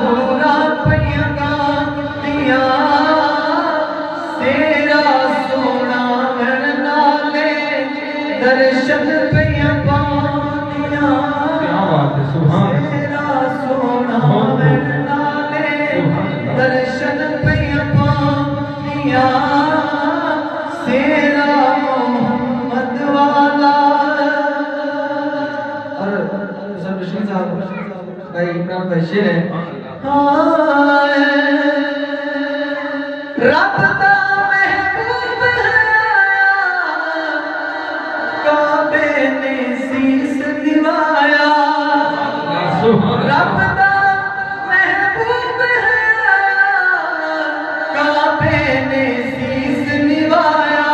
पूरा पैगा दिया तेरा सोना मन नाले दर्शन पैगा दिया। क्या बात है, सुभान तेरा सोना मन नाले दर्शन पैगा दिया तेरा मोहम्मद वाला। और सब ऋषि साहब भाई इमरान भाई शेर है। रब दा महबूब है काबे ने शीस निवाया। रब दा महबूब है काबे ने शीस निवाया।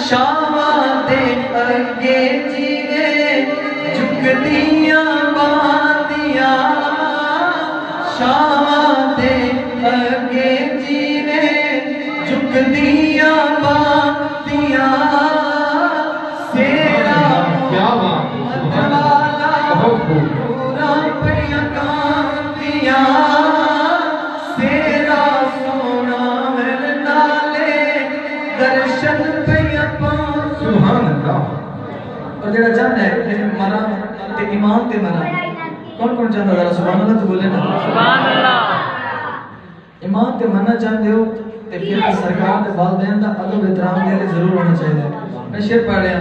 शामा दे अगे जीवे झुकदियां बांदिया। शामा दे अगे जीवे झुकदियां बांदिया तेरा क्या बात है, सुभान वाला बहुत खूब। पूरा पैगा दिया तेरा सोना मिल नाले दर्शन पैगा। सुभान अल्लाह। और जेड़ा चाहता है लेकिन मना ते ईमान ते मना कौन कौन चाहता जरा सुभान अल्लाह तो बोले ना सुभान अल्लाह। ईमान ते मना चाहते हो ते फिर सरकार दे वालिदैन दा अदब एहतराम दे लिए जरूर होना चाहिए। मैं शेर पढ़ रहा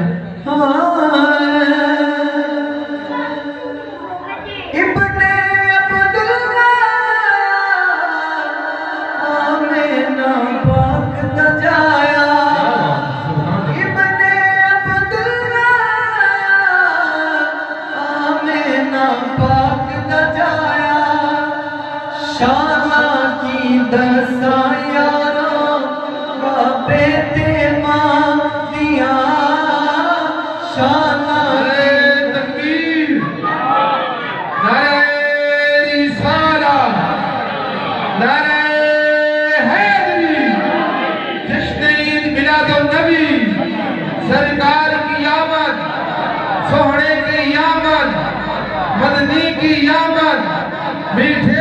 इब्ने अब्दुल्ला आमिना पाक दा जाया। इब्ने अब्दुल्ला आमिना पाक दा जाया। शाना की दसा यारों बाबे ते मां दिया। शाना तकबीर, नारे रिसालत, नारे हैदरी, जश्न ईद मिलादुन नबी, सरकार की आमद, सोहणे की आमद, मदनी की आमद, मीठे